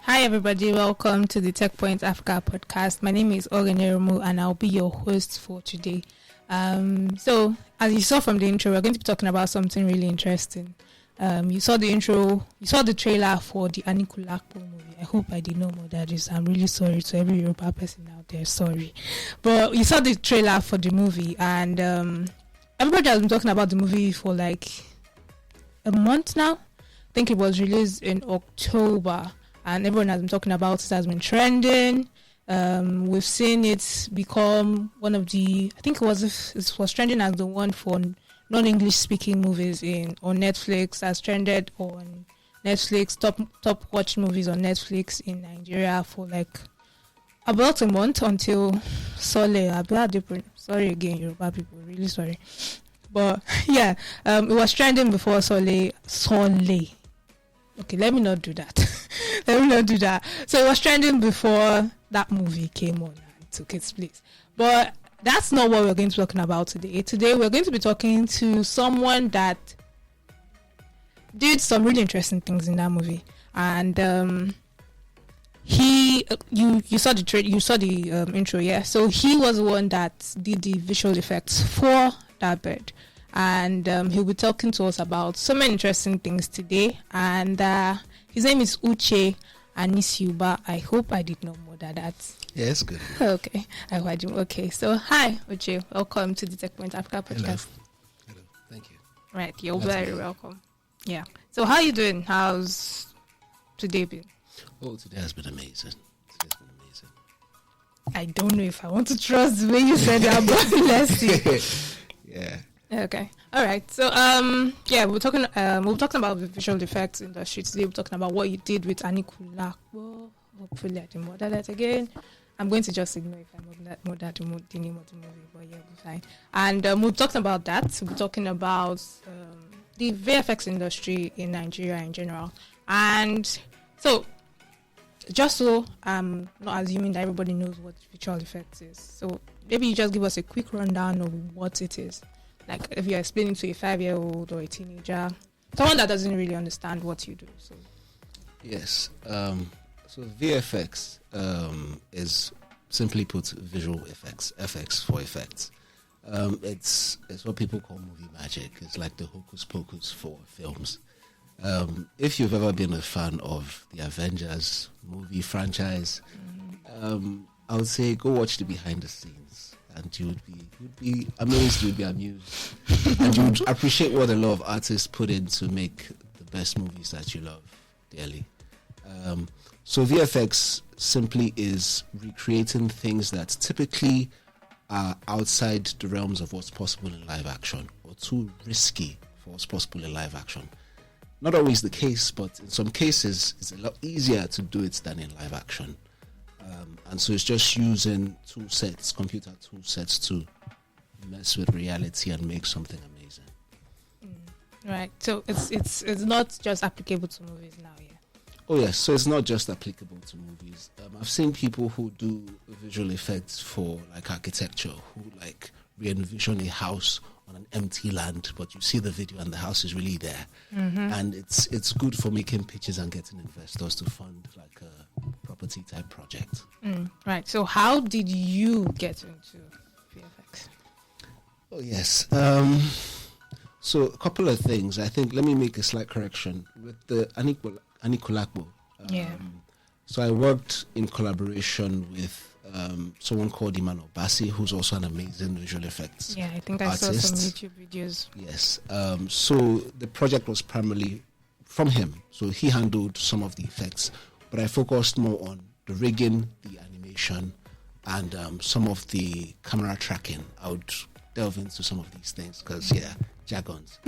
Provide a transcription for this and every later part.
Hi everybody, welcome to the Techpoint Africa Podcast. My name is Ogenerumu and I'll be your host for today. So, as you saw from the intro, we're going to be talking about something really interesting. You saw the intro, you saw the trailer for the Aníkúlápó movie. I hope I did not murder this. I'm really sorry to every Yoruba person out there, sorry. But you saw the trailer for the movie and everybody has been talking about the movie for like a month now. I think it was released in October. And everyone has been talking about it, has been trending. We've seen it become one of the, I think it was trending as the one for non-English speaking movies on Netflix, has trended on Netflix, top watched movies on Netflix in Nigeria for like about a month until Sole. Sorry again, Yoruba people, really sorry. But yeah, it was trending before Sole. Okay, let me not do that. So it was trending before that movie came on and took its place. But that's not what we're going to be talking about today. Today we're going to be talking to someone that did some really interesting things in that movie. And you saw the intro, yeah. So he was the one that did the visual effects for that bird. And he'll be talking to us about so many interesting things today. And his name is Uche Anisiuba. I hope I did not murder that. Yes, good. Okay. Okay. So, hi, Uche. Welcome to the Techpoint Africa Podcast. Hello. Thank you. Right. You're very welcome. Yeah. So, how are you doing? How's today been? Oh, today has been amazing. I don't know if I want to trust the way you said that, but let's see. Yeah. Okay. All right. So, we're talking about the visual effects industry today. We're talking about what you did with Aníkúlápó. Hopefully, I didn't murder that again. I'm going to just ignore if I murder the name of the movie, but yeah, we'll be fine. And we're talking about that. We're talking about the VFX industry in Nigeria in general. And so, just so I'm not assuming that everybody knows what visual effects is. So, maybe you just give us a quick rundown of what it is. Like if you're explaining to a 5-year-old or a teenager, someone that doesn't really understand what you do. So yes, so VFX is simply put visual effects. FX for effects. It's what people call movie magic. It's like the hocus pocus for films. If you've ever been a fan of the Avengers movie franchise, I would say go watch the behind the scenes. And you'd be amazed, you'd be amused, and you'd appreciate what a lot of artists put in to make the best movies that you love dearly. So VFX simply is recreating things that typically are outside the realms of what's possible in live action, or too risky for what's possible in live action. Not always the case, but in some cases, it's a lot easier to do it than in live action. And so it's just using computer tool sets to mess with reality and make something amazing. Right. So it's not just applicable to movies now, yeah. Oh yes. So it's not just applicable to movies. I've seen people who do visual effects for like architecture, who like re-envision a house on an empty land, but you see the video and the house is really there. And it's good for making pitches and getting investors to fund like a property type project. Right. So how did you get into VFX? Oh yes. So a couple of things. I think let me make a slight correction with the Aníkúlápó. So I worked in collaboration with someone called Emmanuel Bassi, who's also an amazing visual effects artist. I think I saw some YouTube videos. Yes. So the project was primarily from him. So he handled some of the effects, but I focused more on the rigging, the animation, and some of the camera tracking. I would delve into some of these things because, jargons.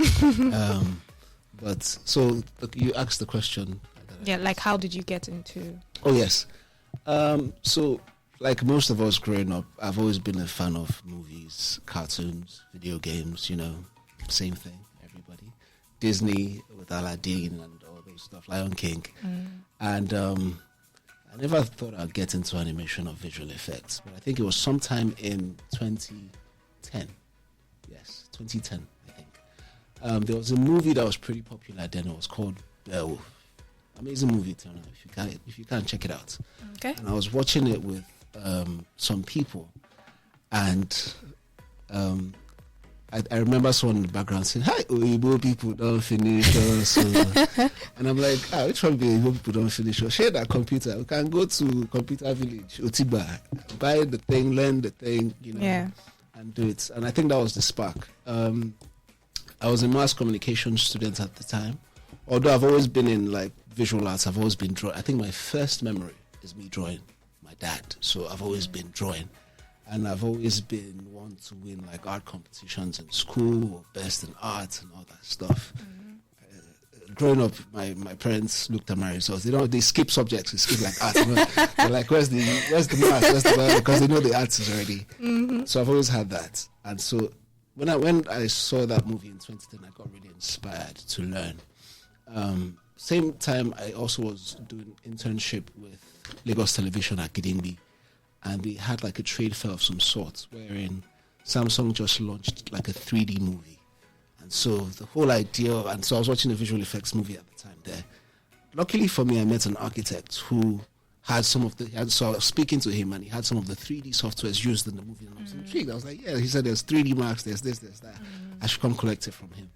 But so you asked the question. Like how did you get into? Oh yes. So like most of us growing up, I've always been a fan of movies, cartoons, video games. Same thing. Everybody, Disney with Aladdin and all those stuff, Lion King, and I never thought I'd get into animation or visual effects, but I think it was sometime in 2010. Yes, 2010, I think. There was a movie that was pretty popular then. It was called Beowulf. Amazing movie, Turner. If you can check it out. Okay. And I was watching it with some people, and I remember someone in the background saying, "Hi, Oyibo people don't finish us." And I'm like, which one be Oyibo people don't finish us? Share that computer. We can go to Computer Village, Otiba, buy the thing, learn the thing, and do it. And I think that was the spark. I was a mass communication student at the time. Although I've always been in like visual arts, I've always been drawing. I think my first memory is me drawing my dad. So I've always been drawing. And I've always been one to win like art competitions in school, or best in art and all that stuff. Growing up, my parents looked at my results. They skip subjects. They skip like art. They're like, where's the math? Where's the math? Because they know the arts is already. So I've always had that. And so when I saw that movie in 2010, I got really inspired to learn. Same time, I also was doing internship with Lagos Television at Gidimbi. And we had like a trade fair of some sort, wherein Samsung just launched like a 3D movie. And so the whole idea, and so I was watching a visual effects movie at the time there. Luckily for me, I met an architect who had so I was speaking to him, and he had some of the 3D softwares used in the movie. And I was intrigued. I was like, yeah, he said there's 3D Max, there's this, there's that. I should come collect it from him.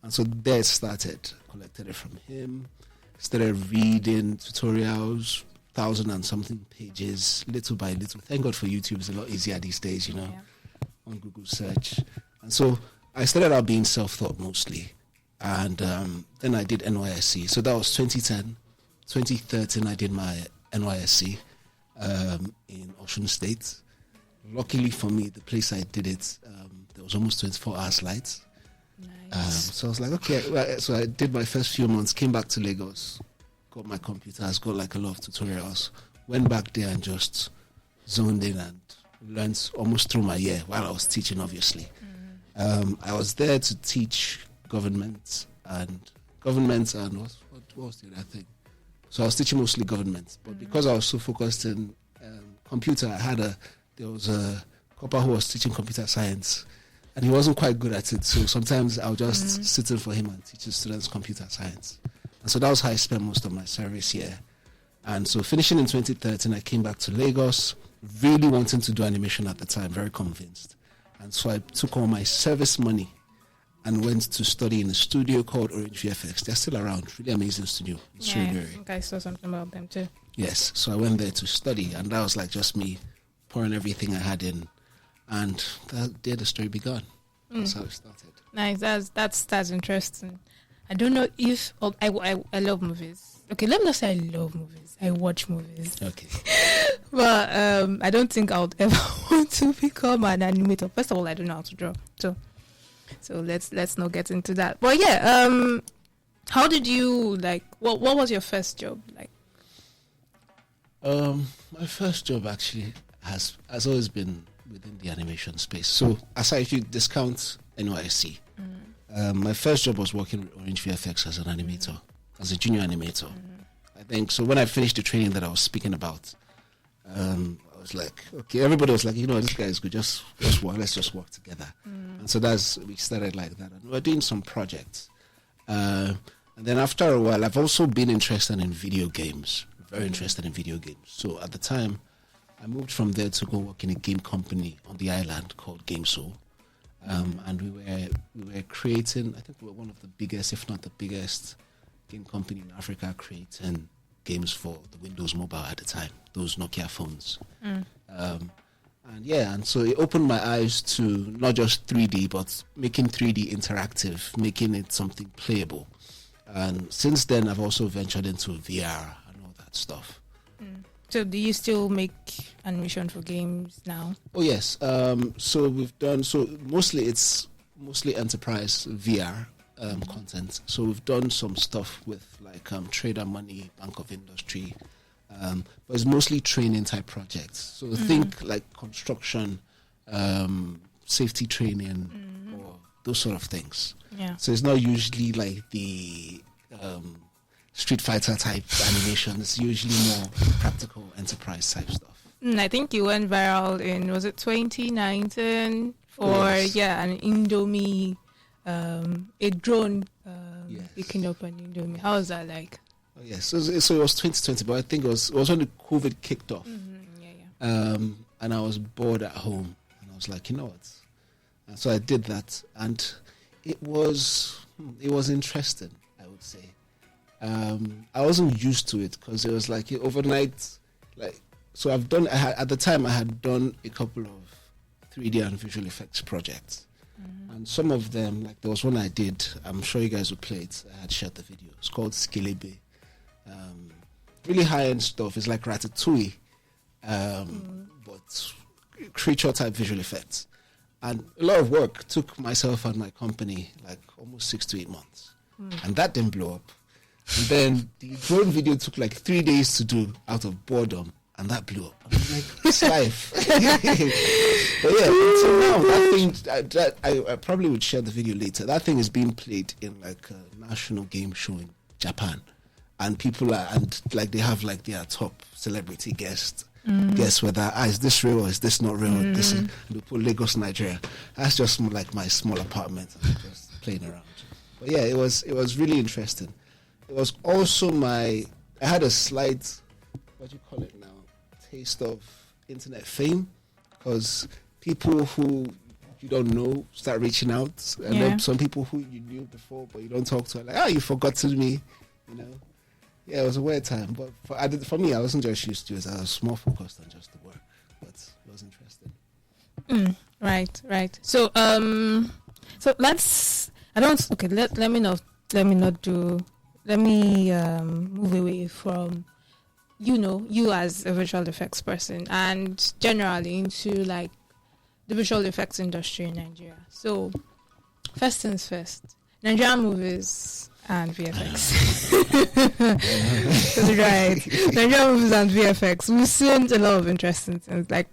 And so there it started. Collected it from him, started reading tutorials, 1,000 and something pages, little by little. Thank God for YouTube. It's a lot easier these days, on Google search. And so I started out being self-taught mostly. And then I did NYSC. So that was 2010. 2013, I did my NYSC in Osun State. Luckily for me, the place I did it, there was almost 24 hours light. Nice. So I was like, okay. So I did my first few months, came back to Lagos, got my computers, got like a lot of tutorials, went back there and just zoned in and learned almost through my year while I was teaching, obviously. I was there to teach government and what was the other thing? So I was teaching mostly government, but because I was so focused in computer, there was a copper who was teaching computer science, and he wasn't quite good at it. So sometimes I'll just sit in for him and teach the students computer science. And so that was how I spent most of my service year. And so finishing in 2013, I came back to Lagos, really wanting to do animation at the time, very convinced. And so I took all my service money and went to study in a studio called Orange VFX. They're still around, really amazing studio. I think I saw something about them too. Yes, so I went there to study, and that was like just me pouring everything I had in. And there the story began. That's how it started. Nice, that's interesting. I don't know if I love movies. Okay, let me not say I love movies. I watch movies. Okay. But I don't think I would ever want to become an animator. First of all, I don't know how to draw. So let's not get into that. But yeah, how did you what was your first job like? My first job actually has always been within the animation space. So aside if you discount NYSC, my first job was working with Orange VFX as an animator, as a junior animator. I think so. When I finished the training that I was speaking about, I was like, okay, everybody was like, this guy is good. Just work. Let's just work together. And so we started like that. And we were doing some projects. And then after a while, I've also been interested in video games. Very interested in video games. So at the time, I moved from there to go work in a game company on the island called GameSoul. And we were creating, I think we were one of the biggest, if not the biggest, game company in Africa creating games for the Windows Mobile at the time, those Nokia phones. And so it opened my eyes to not just 3D, but making 3D interactive, making it something playable. And since then, I've also ventured into VR and all that stuff. So do you still make animation for games now? Oh, yes. So we've done, it's mostly enterprise VR content. So we've done some stuff with like Trader Money, Bank of Industry, but it's mostly training type projects. So think like construction, safety training, or those sort of things. Yeah. So it's not usually like the Street Fighter type animation. It's usually more practical enterprise type stuff. I think you went viral in, was it 2019 for an Indomie, a drone picking up an Indomie. How was that like? Oh yes, so it was 2020, but I think it was when the COVID kicked off. And I was bored at home, and I was like, you know what? And so I did that, and it was interesting, I would say. I wasn't used to it because it was like overnight, like. So at the time I had done a couple of 3D and visual effects projects. And some of them, like there was one I did, I'm sure you guys would play it, I had shared the video. It's called Skilebe. Really high-end stuff. It's like Ratatouille, but creature type visual effects. And a lot of work. Took myself and my company like almost 6 to 8 months. And that didn't blow up. And then the drone video took like 3 days to do out of boredom. And that blew up. I was like, it's life. But yeah, until now, that thing, I probably would share the video later. That thing is being played in like a national game show in Japan. And people they have like their top celebrity guests. Guess whether, is this real or is this not real? This is, we put Lagos, Nigeria. That's just like my small apartment. I'm just playing around. But yeah, it was really interesting. It was also I had a slight, what do you call it now? Taste of internet fame, because people who you don't know start reaching out, and then some people who you knew before but you don't talk to are like, you forgotten me, you know. Yeah, it was a weird time, but for me, I wasn't just used to it. I was more focused on just the work, but it was interesting. Right. So let me move away from you as a visual effects person and generally into like the visual effects industry in Nigeria. So first things first, Nigerian movies and VFX. Right. Nigerian movies and VFX. We've seen a lot of interesting things. Like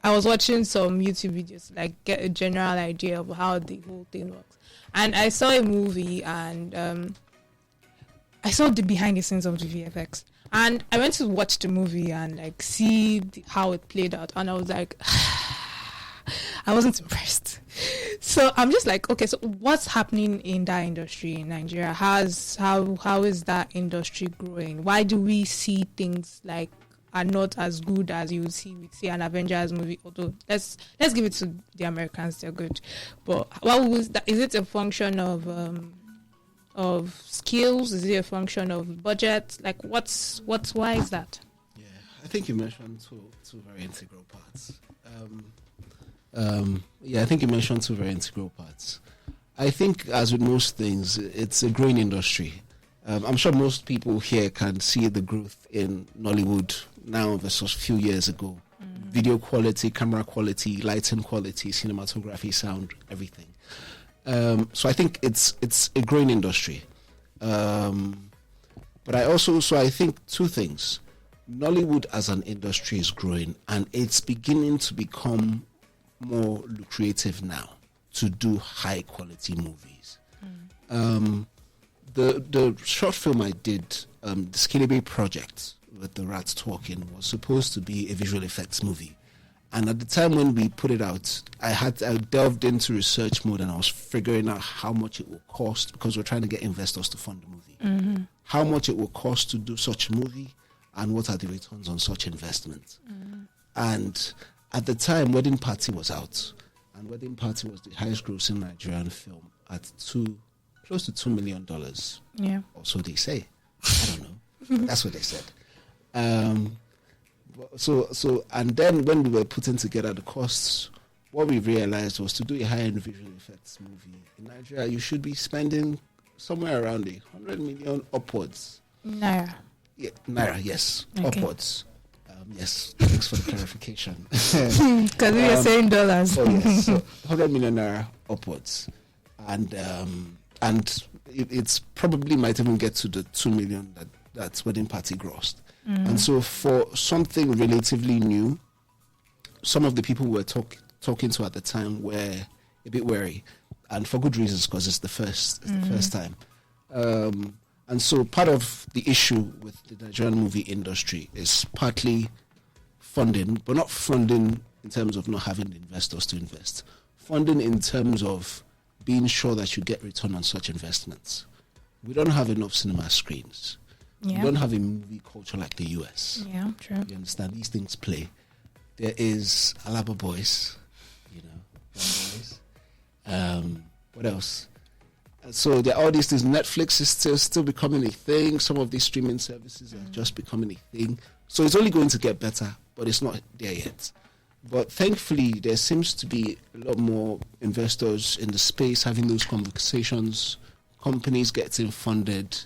I was watching some YouTube videos to like get a general idea of how the whole thing works. And I saw a movie and I saw the behind the scenes of the VFX. And I went to watch the movie and like see how it played out, and I was like, I wasn't impressed. So I'm just like, okay, so what's happening in that industry in Nigeria? How is that industry growing? Why do we see things like are not as good as you would see with say an Avengers movie? Although let's give it to the Americans, they're good. But what was that? Is it a function of skills? Is it a function of budget? Like why is that? Yeah, I think you mentioned two very integral parts. I think you mentioned two very integral parts. I think, as with most things, it's a growing industry. I'm sure most people here can see the growth in Nollywood now versus a few years ago. Video quality, camera quality, lighting quality, cinematography, sound, everything. So I think it's a growing industry. But I think two things. Nollywood as an industry is growing, and it's beginning to become more lucrative now to do high quality movies. The short film I did, the Skilebe project with the rats talking, was supposed to be a visual effects movie. And at the time when we put it out, I delved into research mode, and I was figuring out how much it will cost, because we're trying to get investors to fund the movie. How much it will cost to do such a movie, and what are the returns on such investment. And at the time, Wedding Party was out, and Wedding Party was the highest grossing Nigerian film at close to $2 million. Yeah. Or so they say. I don't know. That's what they said. So and then when we were putting together the costs, what we realized was to do a high-end visual effects movie in Nigeria, you should be spending somewhere around 100 million upwards. Naira. Yeah, Naira, yes. Okay. Yes. Yes, thanks for the clarification. Because we were saying dollars. Oh yes, so 100 million Naira upwards. And it's probably might even get to the 2 million that's Wedding Party grossed. And so for something relatively new, some of the people we were talking to at the time were a bit wary, and for good reasons, because it's the first time. And And so part of the issue with the Nigerian movie industry is partly funding, but not funding in terms of not having investors to invest. Funding in terms of being sure that you get return on such investments. We don't have enough cinema screens. We don't have a movie culture like the US. Yeah, true. You understand? These things play. There is Alaba Boys, Boys. What else? So there are all these things. Netflix is still becoming a thing. Some of these streaming services are just becoming a thing. So it's only going to get better, but it's not there yet. But thankfully, there seems to be a lot more investors in the space having those conversations. Companies getting funded,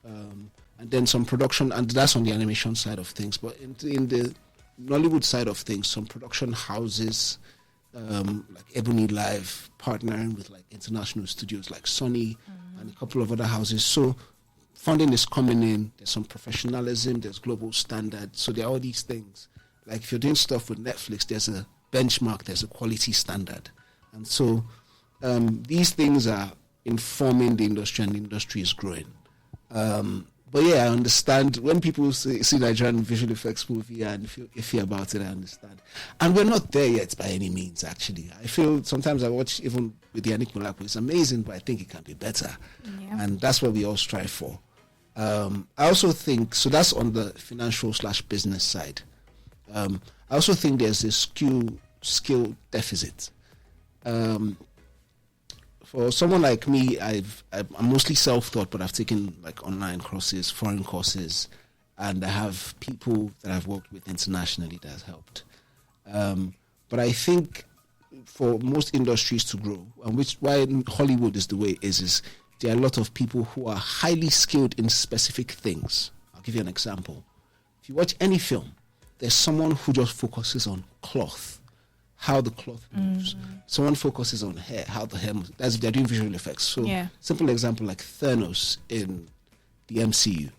and then some production, and that's on the animation side of things. But in the Nollywood side of things, some production houses like Ebony Live partnering with like international studios like Sony and a couple of other houses. So funding is coming in. There's some professionalism. There's global standards. So there are all these things. Like if you're doing stuff with Netflix, there's a benchmark. There's a quality standard, and so these things are informing the industry, and the industry is growing. But yeah, I understand when people see Nigerian visual effects movie and feel iffy about it, I understand. And we're not there yet by any means, actually. I feel sometimes I watch, even with the Aníkúlápó, it's amazing, but I think it can be better. Yeah. And that's what we all strive for. I also think, so that's on the financial/business side. I also think there's a skill deficit. For someone like me, I'm mostly self-taught, but I've taken like online courses, foreign courses, and I have people that I've worked with internationally that has helped. But I think for most industries to grow, and why Hollywood is the way it is there are a lot of people who are highly skilled in specific things. I'll give you an example. If you watch any film, there's someone who just focuses on cloth, how the cloth moves. Someone focuses on hair, how the hair moves. That's if they're doing visual effects. So, simple example like Thanos in the MCU.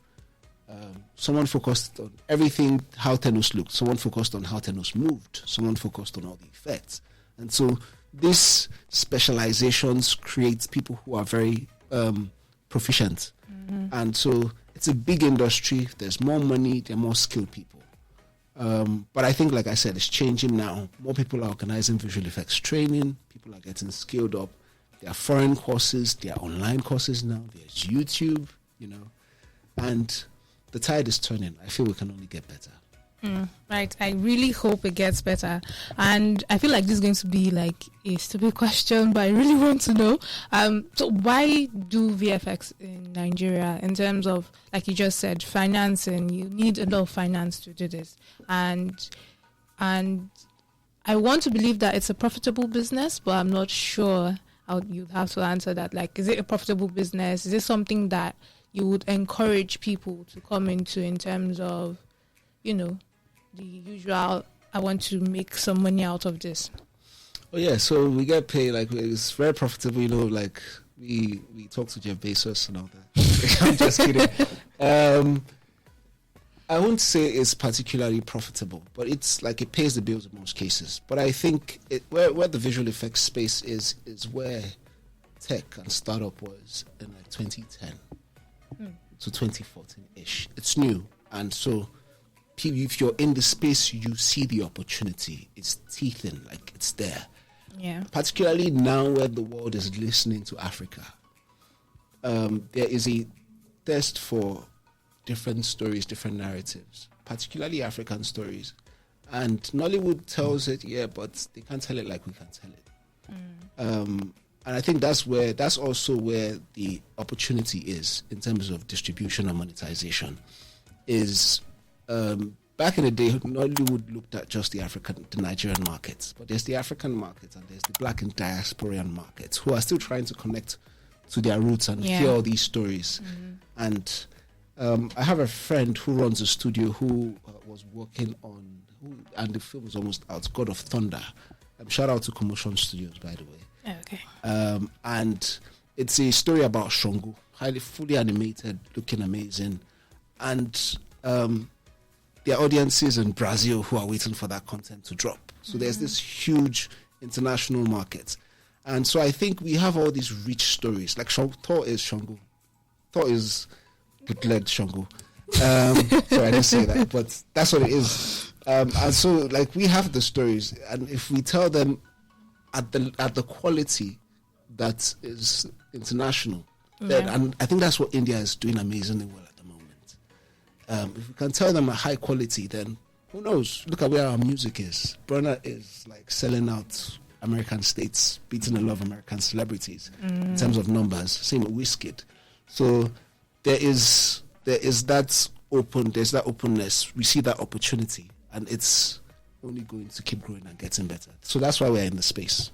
Someone focused on everything, how Thanos looked. Someone focused on how Thanos moved. Someone focused on all the effects. And so these specializations create people who are very proficient. And so it's a big industry. There's more money. There are more skilled people. But I think, like I said, it's changing now. More people are organizing visual effects training. People are getting skilled up. There are foreign courses. There are online courses now. There's YouTube, and the tide is turning. I feel we can only get better. Right. I really hope it gets better. And I feel like this is going to be like a stupid question, but I really want to know. So why do VFX in Nigeria in terms of, like you just said, financing? You need a lot of finance to do this. And I want to believe that it's a profitable business, but I'm not sure how you'd have to answer that. Like, is it a profitable business? Is it something that you would encourage people to come into in terms of, the usual, I want to make some money out of this? Oh yeah, so we get paid, like it's very profitable, like we talk to Jeff Bezos and all that. I'm just kidding. I wouldn't say it's particularly profitable, but it's like it pays the bills in most cases. But I think where the visual effects space is where tech and startup was in like 2010 to 2014-ish. It's new, and so if you're in the space, you see the opportunity. It's teething, like it's there. Yeah. Particularly now where the world is listening to Africa. There is a thirst for different stories, different narratives, particularly African stories. And Nollywood tells it, but they can't tell it like we can tell it. And I think that's also where the opportunity is in terms of distribution and monetization. Is back in the day, Nollywood looked at just the Nigerian markets, but there's the African market and there's the Black and diasporan markets who are still trying to connect to their roots and hear all these stories. And I have a friend who runs a studio who was working on, and the film is almost out, God of Thunder. Shout out to Commotion Studios, by the way. Okay. And it's a story about Shongo, fully animated, looking amazing. And there are audiences in Brazil who are waiting for that content to drop. So there's this huge international market. And so I think we have all these rich stories. Like Thor is Shongo. Thor is bootleg Shango. Sorry, I didn't say that, but that's what it is. And so, like, we have the stories, and if we tell them at the quality that is international, then, and I think that's what India is doing amazingly well at the moment. If we can tell them at high quality, then who knows? Look at where our music is. Burna is like selling out American states, beating a lot of American celebrities in terms of numbers. Same with Wizkid. So there's that openness. We see that opportunity, and it's only going to keep growing and getting better. So that's why we're in the space.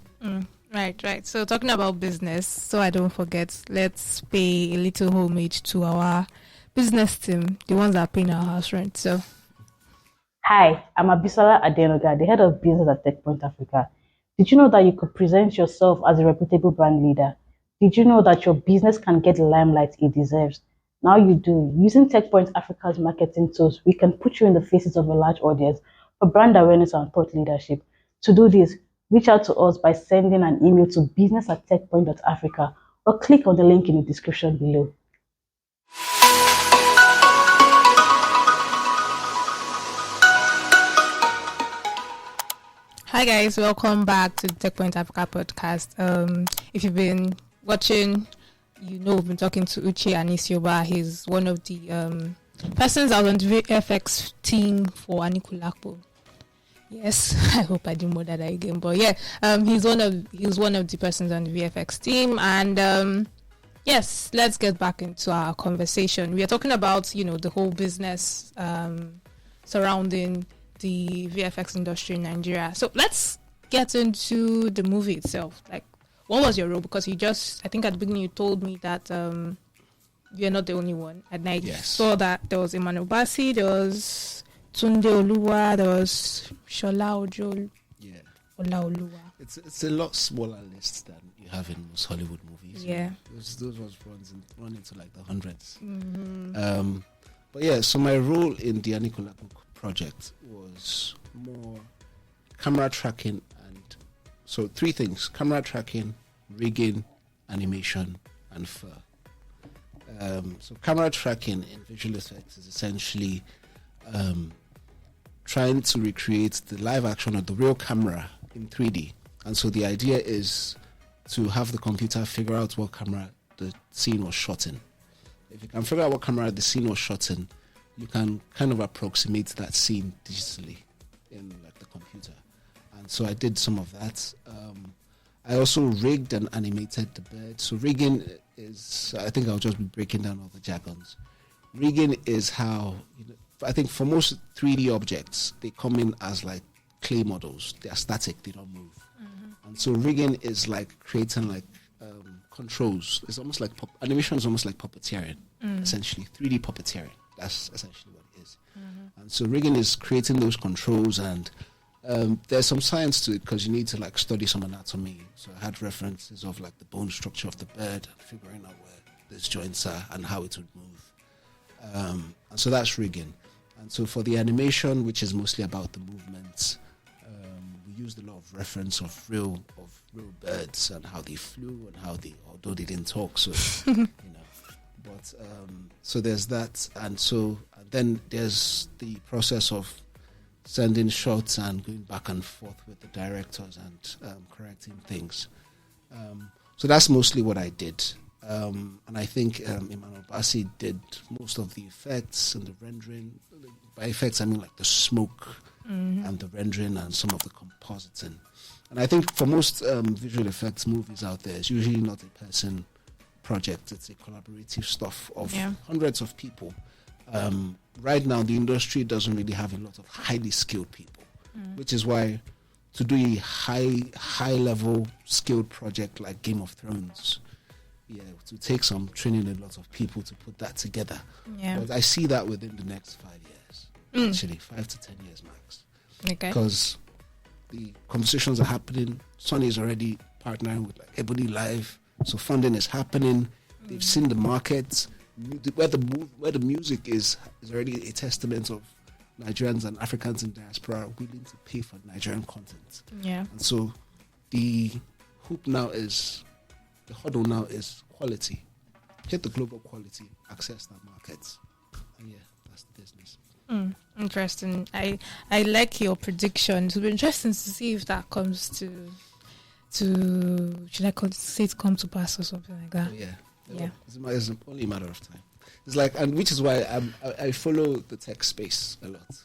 Right. So talking about business, so I don't forget, let's pay a little homage to our business team, the ones that are paying our house rent. So, hi, I'm Abisola Adenoga, the head of business at Techpoint Africa. Did you know that you could present yourself as a reputable brand leader? Did you know that your business can get the limelight it deserves? Now you do. Using Techpoint Africa's marketing tools, we can put you in the faces of a large audience for brand awareness and thought leadership. To do this, reach out to us by sending an email to business@techpoint.africa or click on the link in the description below. hi guys, welcome back to the Techpoint Africa Podcast. If you've been watching, you know we've been talking to Uche Anisiuba. He's one of the persons that was on the VFX team for Aníkúlápó. Yes, I hope I didn't murder that again. But yeah, he's one of the persons on the VFX team. And yes, let's get back into our conversation. We are talking about, the whole business surrounding the VFX industry in Nigeria. So let's get into the movie itself. Like, what was your role? Because I think at the beginning you told me that you're not the only one. And I saw that there was Emmanuel Bassi, there was Tunde Oluwa, there was Shola Ojo. Yeah. Ola Oluwa. It's a lot smaller list than you have in most Hollywood movies. Yeah. Those ones run into like the hundreds. But yeah, so my role in the Aníkúlápó project was more camera tracking, and so three things: camera tracking, rigging, animation, and fur. So camera tracking in visual effects is essentially trying to recreate the live action of the real camera in 3D. And so the idea is to have the computer figure out what camera the scene was shot in. If you can figure out what camera the scene was shot in, you can kind of approximate that scene digitally in like the computer. And so I did some of that. I also rigged and animated the bird. So rigging is, I think I'll just be breaking down all the jargons. Rigging is how, I think for most 3D objects, they come in as like clay models. They are static, they don't move. And so rigging is like creating like controls. It's almost like animation is almost like puppeteering, essentially 3D puppeteering. That's essentially what it is. And so rigging is creating those controls, and there's some science to it because you need to like study some anatomy. So I had references of like the bone structure of the bird, figuring out where those joints are and how it would move. And so that's rigging. And so for the animation, which is mostly about the movements, we used a lot of reference of real birds and how they flew and how they, although they didn't talk, so But so there's that, and then there's the process of sending shots and going back and forth with the directors and correcting things. So that's mostly what I did. And I think Emmanuel Bassi did most of the effects and the rendering. By effects, I mean like the smoke and the rendering and some of the compositing. And I think for most visual effects movies out there, it's usually not a person project. It's a collaborative stuff of hundreds of people. Right now, the industry doesn't really have a lot of highly skilled people, which is why to do a high level skilled project like Game of Thrones, to take some training a lot of people to put that together. But I see that within the next 5 years, actually 5 to 10 years max. Okay. Because the conversations are happening. Sony is already partnering with like Ebony Live, so funding is happening. They've seen the market where the music is already a testament of Nigerians and Africans in diaspora are willing to pay for Nigerian content. And so the hurdle now is quality. hit the global quality, access that market. And yeah, that's the business. Interesting. I like your predictions. It'll be interesting to see if that comes to should I say it come to pass or something like that. Oh, yeah. Yeah. It's only a matter of time. It's like, and which is why I follow the tech space a lot.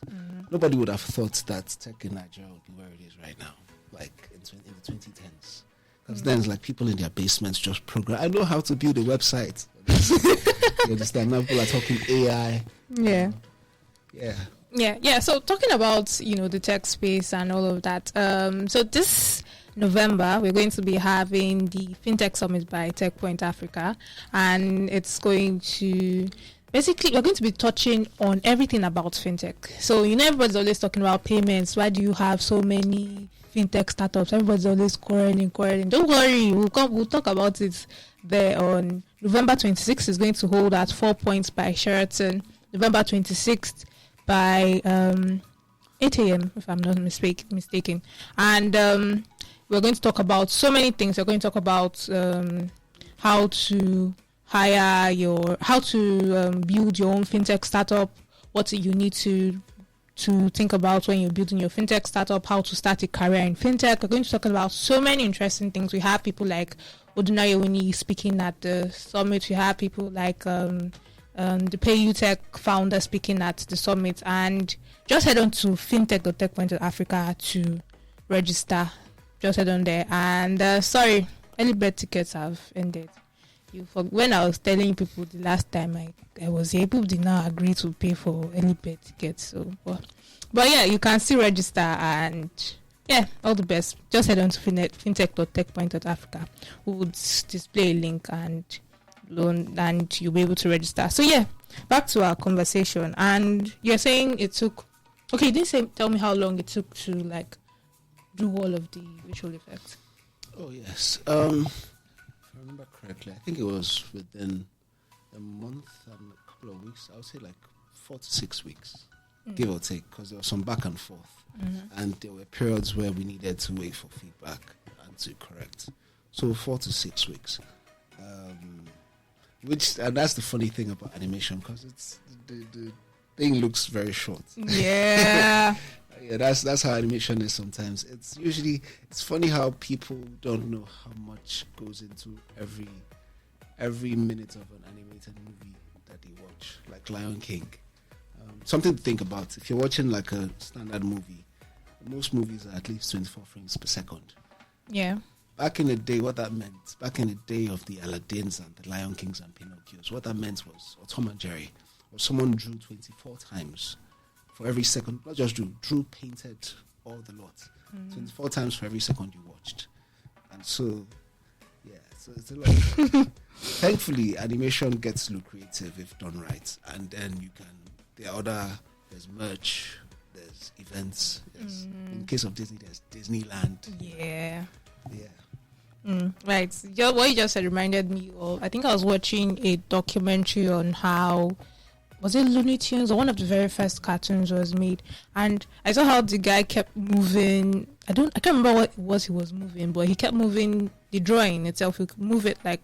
Nobody would have thought that tech in Nigeria would be where it is right now, like in the 2010s. Because then it's like people in their basements just program. I know how to build a website. You understand? Now people are talking AI. Yeah. Yeah. So talking about, the tech space and all of that. So this November, we're going to be having the FinTech Summit by Techpoint Africa, and it's going to basically, we're going to be touching on everything about FinTech. So, everybody's always talking about payments. Why do you have so many FinTech startups? Everybody's always quarreling. Don't worry, we'll talk about it there on November 26th. Is going to hold at 4 Points by Sheraton. November 26th by 8 a.m., if I'm not mistaken. And we're going to talk about so many things. We're going to talk about how to build your own fintech startup, what you need to think about when you're building your fintech startup, how to start a career in fintech. We're going to talk about so many interesting things. We have people like Odunayewini speaking at the summit. We have people like the PayUtech founder speaking at the summit. And just head on to fintech.techpoint Africa to register. Just head on there. And sorry, early bird tickets have ended. When I was telling people the last time I was here, people did not agree to pay for early bird tickets. So, but yeah, you can still register, and yeah, all the best. Just head on to fintech.techpoint.africa. We would display a link and you'll be able to register. So yeah, back to our conversation. And you're saying it took. Okay, you didn't tell me how long it took to do all of the visual effects. Oh yes. If I remember correctly, I think it was within a month and a couple of weeks. I would say like 4 to 6 weeks, give or take, because there was some back and forth, and there were periods where we needed to wait for feedback and to correct. So 4 to 6 weeks, and that's the funny thing about animation, because it's the thing looks very short. Yeah. Yeah, that's how animation is sometimes. It's funny how people don't know how much goes into every minute of an animated movie that they watch, like Lion King. Something to think about. If you're watching like a standard movie, most movies are at least 24 frames per second. Yeah. Back in the day, what that meant, back in the day of the Aladdins and the Lion Kings and Pinocchios, what that meant was, or Tom and Jerry, or someone drew 24 times for every second, not just drew, painted all the lot. 24 times for every second you watched. And so, yeah, so it's a lot. Thankfully, animation gets lucrative if done right. And then there's merch, there's events. In case of Disney, there's Disneyland. Yeah. Yeah. Right. What you just said reminded me of, I think I was watching a documentary on how, was it Looney Tunes or one of the very first cartoons was made, and I saw how the guy kept moving. I can't remember what it was he was moving, but he kept moving the drawing itself. He could move it like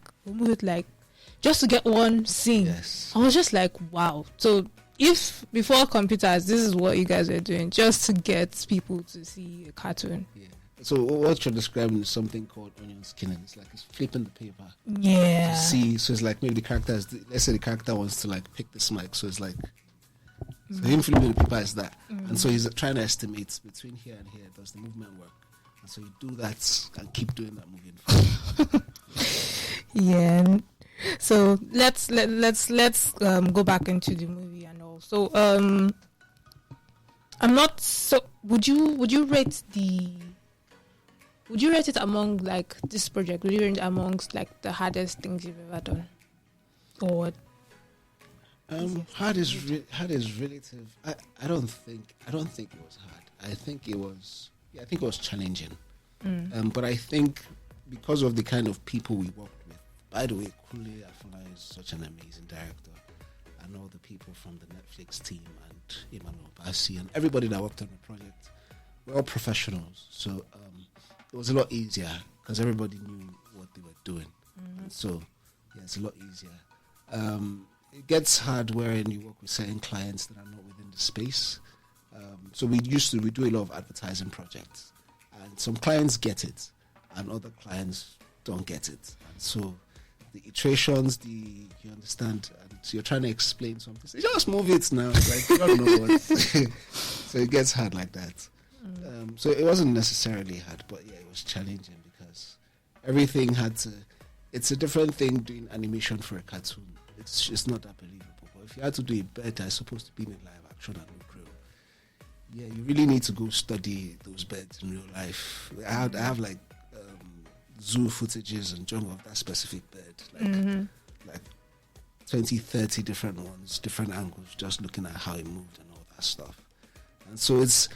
just to get one scene. Yes. I was just like, wow. So if before computers, this is what you guys are doing just to get people to see a cartoon. Yeah. So what you're describing is something called onion skinning. It's like it's flipping the paper. Yeah. To see, so it's like maybe the character let's say the character wants to like pick this mic, so it's like, so him flipping the paper is that, and so he's trying to estimate between here and here, does the movement work? And so you do that and keep doing that moving. Yeah. So let's go back into the movie and all. So I'm not so. Would you rate it among like this project? Would you rate it amongst like the hardest things you've ever done? Or what? Hard is relative. I don't think it was hard. I think it was challenging. But I think because of the kind of people we worked with. By the way, Kule Afuna is such an amazing director, and all the people from the Netflix team and Emmanuel Bassi and everybody that worked on the project, we're all professionals. So it was a lot easier because everybody knew what they were doing. And so yeah, it's a lot easier. It gets hard wherein you work with certain clients that are not within the space. So we do a lot of advertising projects, and some clients get it, and other clients don't get it. And so the iterations, you understand, and so you're trying to explain something. So just move it now. Like, you don't know what. So it gets hard like that. So it wasn't necessarily hard, but yeah, it was challenging because everything had to. It's a different thing doing animation for a cartoon. It's not that believable. But if you had to do a bird that's supposed to be in live action and look real, yeah, you really need to go study those birds in real life. I have like zoo footages and jungle of that specific bird, like 20, 30 different ones, different angles, just looking at how it moved and all that stuff. And so it's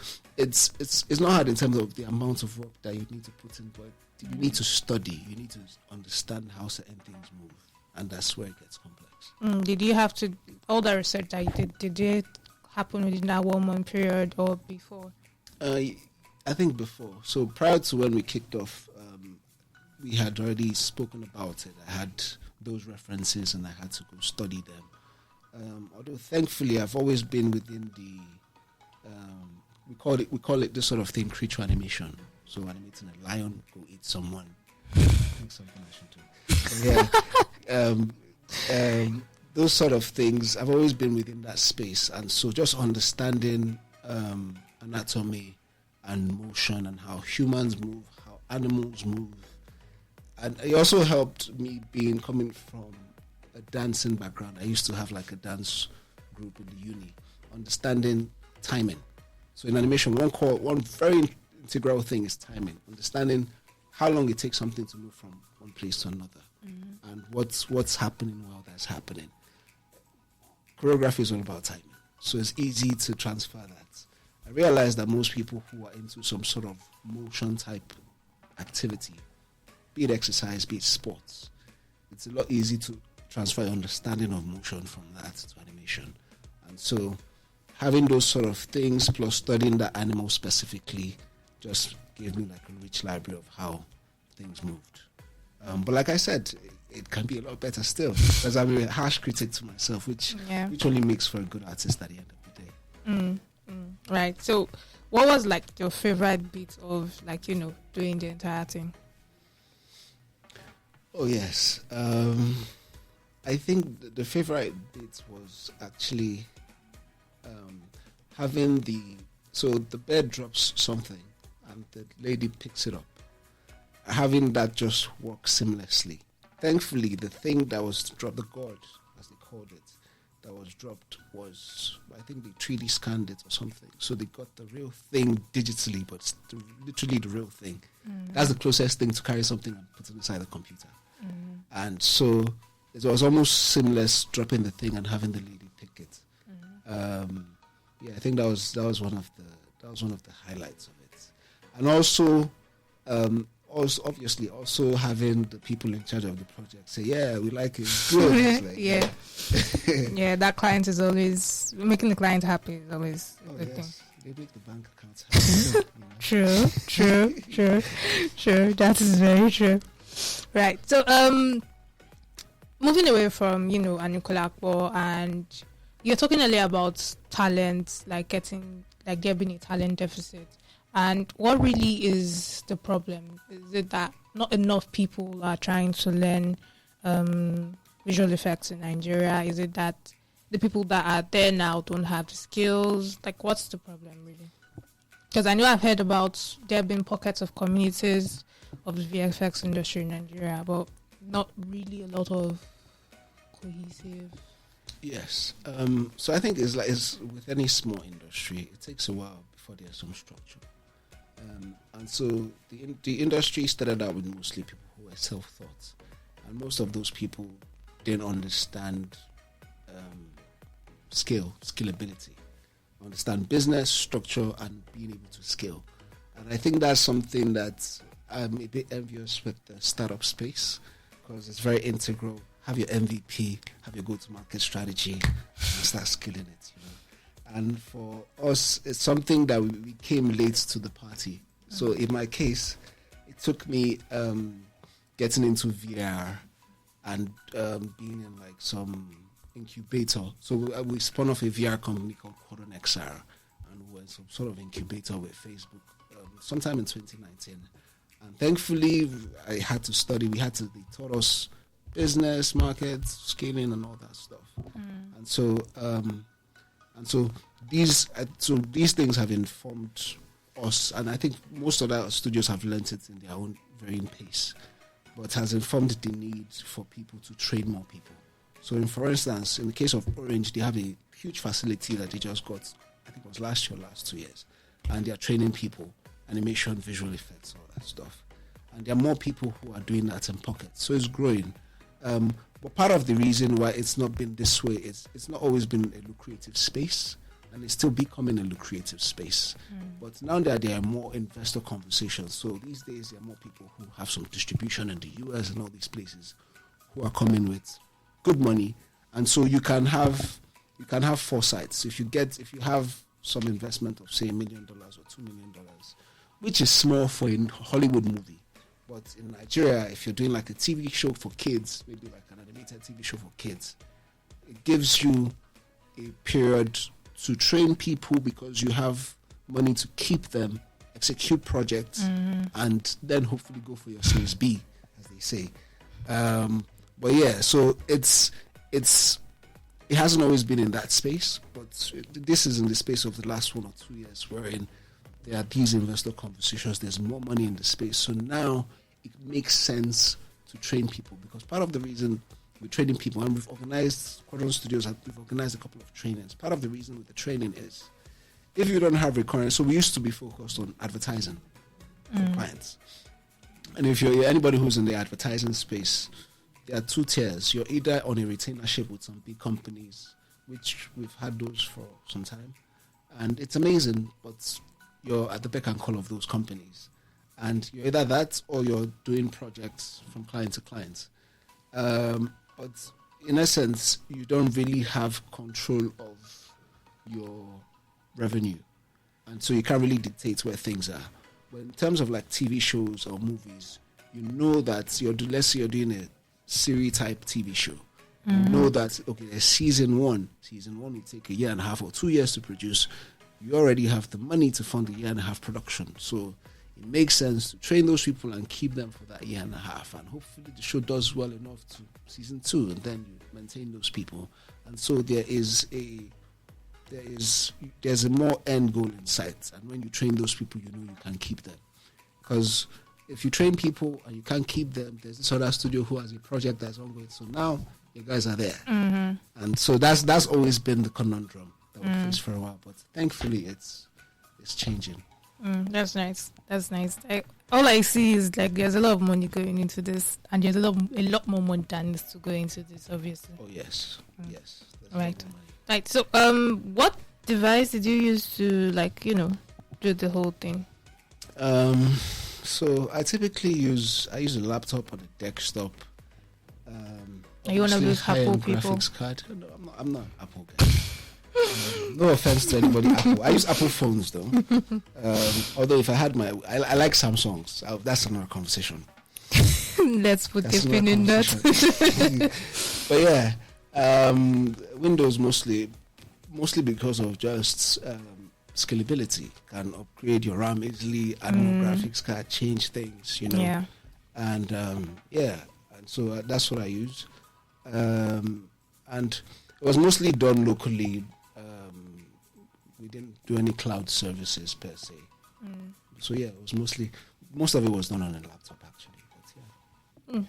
not hard in terms of the amount of work that you need to put in, but you need to study, you need to understand how certain things move, and that's where it gets complex. Did you have to, all the research that you did it happen within that 1 month period or before? I think before. So prior to when we kicked off, we had already spoken about it. I had those references and I had to go study them. Although thankfully I've always been within the, we call it this sort of thing, creature animation. So animating a lion, go eat someone. I think something I should do. Yeah. Those sort of things, I've always been within that space. And so just understanding anatomy and motion and how humans move, how animals move. And it also helped me coming from a dancing background. I used to have like a dance group in the uni, understanding timing. So in animation, one very integral thing is timing, understanding how long it takes something to move from one place to another, and what's happening while that's happening. Choreography is all about timing, so it's easy to transfer that. I realized that most people who are into some sort of motion type activity, be it exercise, be it sports, it's a lot easier to transfer your understanding of motion from that to animation. And so having those sort of things plus studying the animal specifically just gave me like a rich library of how things moved. But like I said, it can be a lot better still, because I'm a harsh critic to myself, which only makes for a good artist at the end of the day. Right. So what was like your favorite bit of like, doing the entire thing? Oh yes. I think the favorite bit was actually having the bird drops something and the lady picks it up. Having that just work seamlessly. Thankfully, the thing that was dropped, the god, as they called it, that was dropped was, I think they 3D scanned it or something. So they got the real thing digitally, but it's literally the real thing. That's the closest thing to carry something and put it inside the computer. And so it was almost seamless dropping the thing and having the lady pick it. I think that was one of the highlights of it. And also obviously having the people in charge of the project say, yeah, we like it, good. Like, that client is always making the client happy is always a good thing. They make the bank accounts happy. True. That is very true. Right. So moving away from Aníkúlápó, and you're talking earlier about talent, like there being a talent deficit. And what really is the problem? Is it that not enough people are trying to learn visual effects in Nigeria? Is it that the people that are there now don't have the skills? Like, what's the problem really? Because I know I've heard about there have been pockets of communities of the VFX industry in Nigeria, but not really a lot of cohesive. Yes. So I think it's with any small industry, it takes a while before there's some structure. And so the industry started out with mostly people who were self-taught, and most of those people didn't understand scalability, understand business structure, and being able to scale. And I think that's something that I'm a bit envious with the startup space, because it's very integral. Have your MVP, have your go-to-market strategy, and start scaling it. And for us, it's something that we came late to the party. So in my case, it took me getting into VR and being in like some incubator. So we spun off a VR company called Quadron XR, and we were in some sort of incubator with Facebook sometime in 2019. And thankfully, I had to study. They taught us business, market, scaling, and all that stuff. And so these things have informed us, and I think most other studios have learnt it in their own varying pace, but has informed the need for people to train more people. So, for instance, in the case of Orange, they have a huge facility that they just got, I think it was last 2 years, and they are training people, animation, visual effects, all that stuff. And there are more people who are doing that in pockets, so it's growing. But part of the reason why it's not been this way is it's not always been a lucrative space, and it's still becoming a lucrative space. But now that there are more investor conversations, so these days there are more people who have some distribution in the US and all these places who are coming with good money, and so you can have foresight. So if you have some investment of say $1 million or $2 million, which is small for a Hollywood movie, but in Nigeria, if you're doing like a TV show for kids, maybe like an animated TV show for kids, it gives you a period to train people because you have money to keep them, execute projects, and then hopefully go for your Series B, as they say. But yeah, so it hasn't always been in that space, but this is in the space of the last 1 or 2 years, wherein there are these investor conversations, there's more money in the space. So now it makes sense to train people, because part of the reason we're training people, and we've organized a couple of trainings. Part of the reason with the training is if you don't have recurrence, so we used to be focused on advertising for clients. And if you're anybody who's in the advertising space, there are 2 tiers. You're either on a retainership with some big companies, which we've had those for some time, and it's amazing, but you're at the beck and call of those companies. And you're either that or you're doing projects from client to client. But in essence, you don't really have control of your revenue. And so you can't really dictate where things are. But in terms of like TV shows or movies, you know that let's say you're doing a series type TV show. You know that, okay, there's season 1. Season 1 will take 1.5 years or 2 years to produce. You already have the money to fund 1.5 years production. So it makes sense to train those people and keep them for that 1.5 years. And hopefully the show does well enough to season 2, and then you maintain those people. And so there's a more end goal in sight. And when you train those people, you know you can keep them. Because if you train people and you can't keep them, there's this other studio who has a project that's ongoing. So now you guys are there. And so that's always been the conundrum that we faced for a while. But thankfully it's changing. That's nice. All I see is like there's a lot of money going into this, and there's a lot more money that needs to go into this, obviously. Oh yes, yes. Right. So, what device did you use to do the whole thing? So I typically use a laptop or a desktop. Are you one of those Apple people? Graphics card. No, I'm not Apple guy. No offense to anybody Apple. I use Apple phones though. Although if I had I like Samsungs. That's another conversation. Let's put a pin in that. But yeah, Windows mostly because of just scalability. Can upgrade your RAM easily, add more graphics card, change things, Yeah. And and so that's what I use. And it was mostly done locally. We didn't do any cloud services per se. So yeah, it was most of it was done on a laptop actually. But yeah.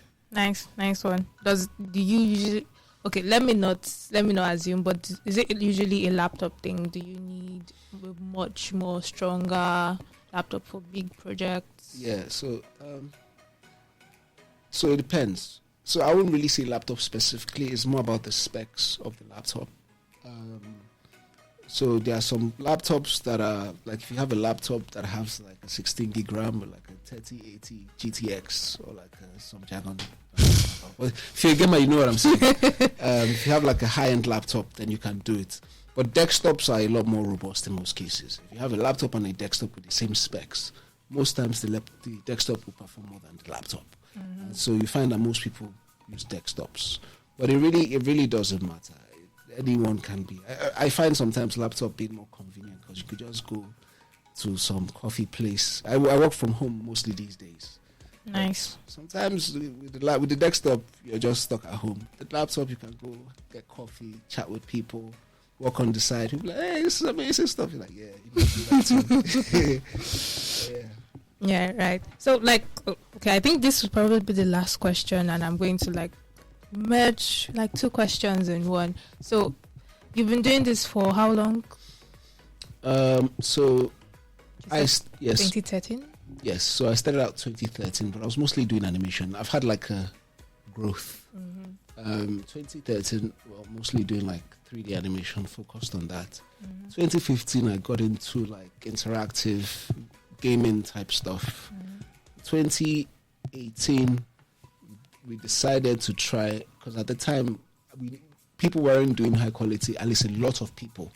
Nice one. Do you usually? Okay, let me not assume, but is it usually a laptop thing? Do you need a much more stronger laptop for big projects? Yeah, so it depends. So I wouldn't really say laptop specifically. It's more about the specs of the laptop. So there are some laptops that are like, if you have a laptop that has like a 16 gig RAM or like a 3080 GTX or like some jargon. Well, if you're a gamer, you know what I'm saying. If you have like a high-end laptop, then you can do it. But desktops are a lot more robust in most cases. If you have a laptop and a desktop with the same specs, most times the desktop will perform more than the laptop. And so you find that most people use desktops. But it really doesn't matter. Anyone can be. I find sometimes laptop being more convenient because you could just go to some coffee place. I work from home mostly these days. Nice. But sometimes with the desktop, you're just stuck at home. The laptop, you can go get coffee, chat with people, walk on the side. People like, hey, this is amazing stuff. You're like, yeah, you can do that too. Yeah. Yeah, right. So, like, okay, I think this will probably be the last question, and I'm going to, like, merge, like, two questions in one. So, you've been doing this for how long? So, yes. 2013? Yes, so I started out 2013, but I was mostly doing animation. I've had, like, a growth. 2013, well, mostly doing, like, 3D animation, focused on that. 2015, I got into, like, interactive gaming type stuff. 2018, we decided to try, because at the time people weren't doing high quality, at least a lot of people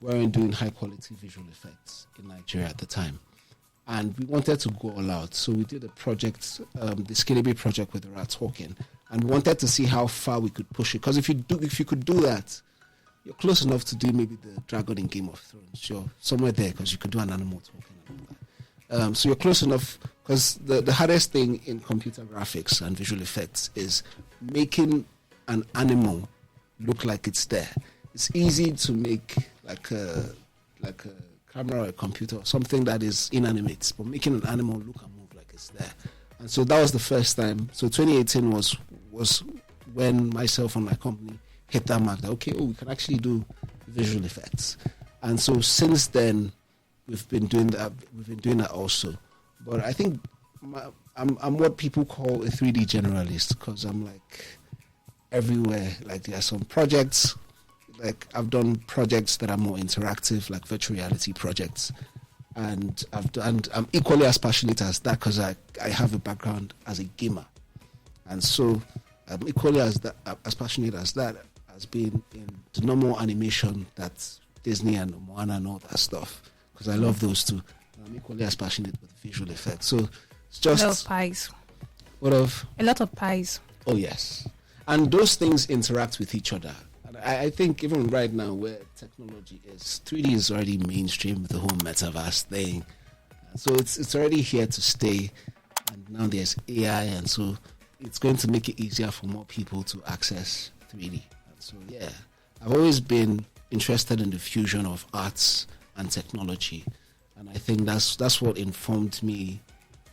weren't doing high quality visual effects in Nigeria at the time, and we wanted to go all out. So we did a project, the Scalable project with Rat Talking, and we wanted to see how far we could push it, because if you could do that, you're close enough to do maybe the dragon in Game of Thrones. You're somewhere there because you could do an animal talking and all that. So you're close enough, because the hardest thing in computer graphics and visual effects is making an animal look like it's there. It's easy to make like a camera or a computer or something that is inanimate, but making an animal look and move like it's there. And so that was the first time. So 2018 was when myself and my company hit that mark that we can actually do visual effects. And so since then, we've been doing that also. But I think I'm what people call a 3D generalist, because I'm like everywhere. Like there are some projects, like I've done projects that are more interactive, like virtual reality projects, and I'm equally as passionate as that because I have a background as a gamer, and so I'm equally as passionate as that as being in the normal animation that's Disney and Moana and all that stuff, because I love those two. I'm equally as passionate with visual effects. So it's just a lot of pies. A lot of pies. Oh yes, and those things interact with each other. And I think even right now, where technology is, 3D is already mainstream with the whole metaverse thing. So it's already here to stay. And now there's AI, and so it's going to make it easier for more people to access 3D. And so yeah, I've always been interested in the fusion of arts and technology, and I think that's what informed me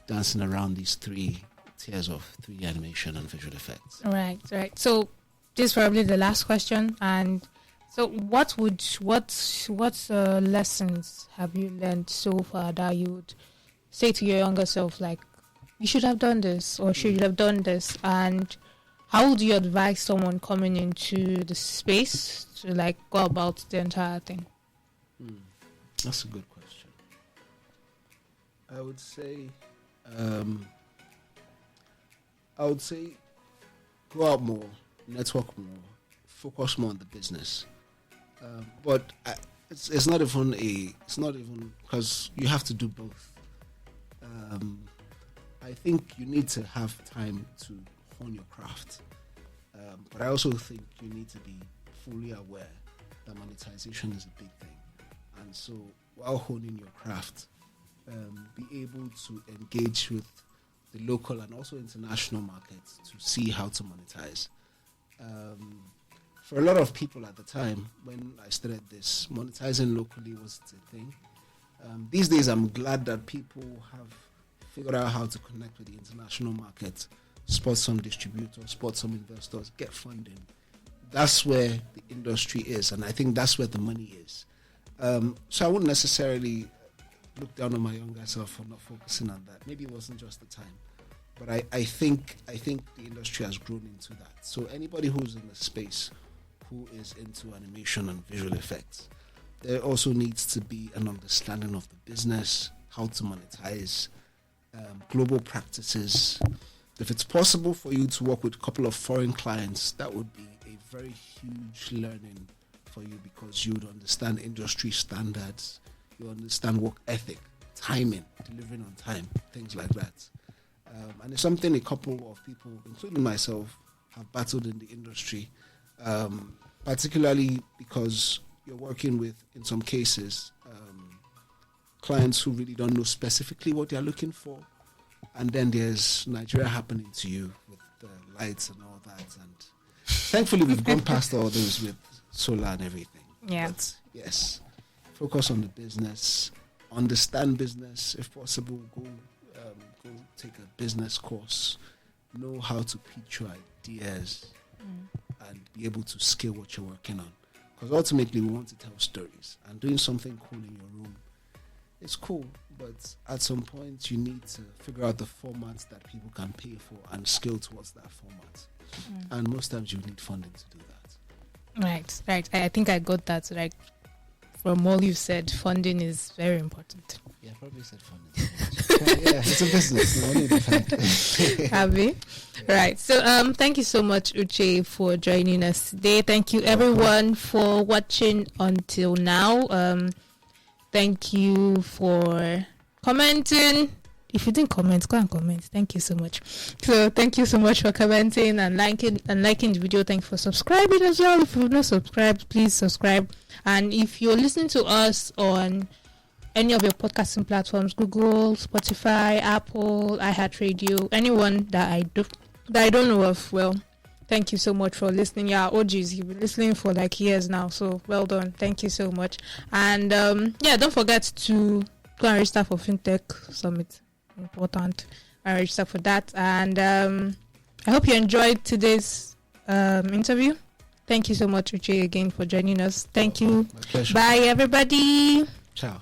dancing around these three tiers of 3D animation and visual effects. Right. So this is probably the last question, and so what lessons have you learned so far that you would say to your younger self, like, you should have done this or should have done this, and how would you advise someone coming into the space to like go about the entire thing? That's a good question. I would say go out more, network more, focus more on the business. But it's not even because you have to do both. I think you need to have time to hone your craft. But I also think you need to be fully aware that monetization is a big thing. And so while honing your craft, be able to engage with the local and also international markets to see how to monetize. For a lot of people at the time when I started this, monetizing locally was the thing. These days I'm glad that people have figured out how to connect with the international market, spot some distributors, spot some investors, get funding. That's where the industry is, and I think that's where the money is. So I wouldn't necessarily look down on my younger self for not focusing on that. Maybe it wasn't just the time, but I think the industry has grown into that. So anybody who's in the space who is into animation and visual effects, there also needs to be an understanding of the business, how to monetize, global practices. If it's possible for you to work with a couple of foreign clients, that would be a very huge learning for you, because you would understand industry standards, you understand work ethic, timing, delivering on time, things like that. And it's something a couple of people, including myself, have battled in the industry, particularly because you're working with, in some cases, clients who really don't know specifically what they're looking for. And then there's Nigeria happening to you with the lights and all that. And thankfully, we've gone past all those with solar and everything. Yeah. But yes, focus on the business, understand business if possible. Go take a business course, know how to pitch your ideas, and be able to scale what you're working on. Because ultimately, we want to tell stories, and doing something cool in your room is cool. But at some point, you need to figure out the formats that people can pay for and scale towards that format. And most times, you need funding to do that. Right. I think I got that. Like, from all you said, funding is very important. Yeah, probably said funding. Yeah, it's a business. No, only different. Abby? Right. So, thank you so much, Uche, for joining us today. Thank you, everyone, for watching until now. Thank you for commenting. If you didn't comment, go and comment. Thank you so much. So thank you so much for commenting and liking the video. Thank you for subscribing as well. If you've not subscribed, please subscribe. And if you're listening to us on any of your podcasting platforms, Google, Spotify, Apple, iHeartRadio, anyone that I don't know of, well, thank you so much for listening. Yeah, OGs, you've been listening for like years now, so well done. Thank you so much. And don't forget to go and register for FinTech Summit. Important. And register for that. And I hope you enjoyed today's interview. Thank you so much, Uche, again for joining us. Thank you. My pleasure. Bye, everybody. Ciao.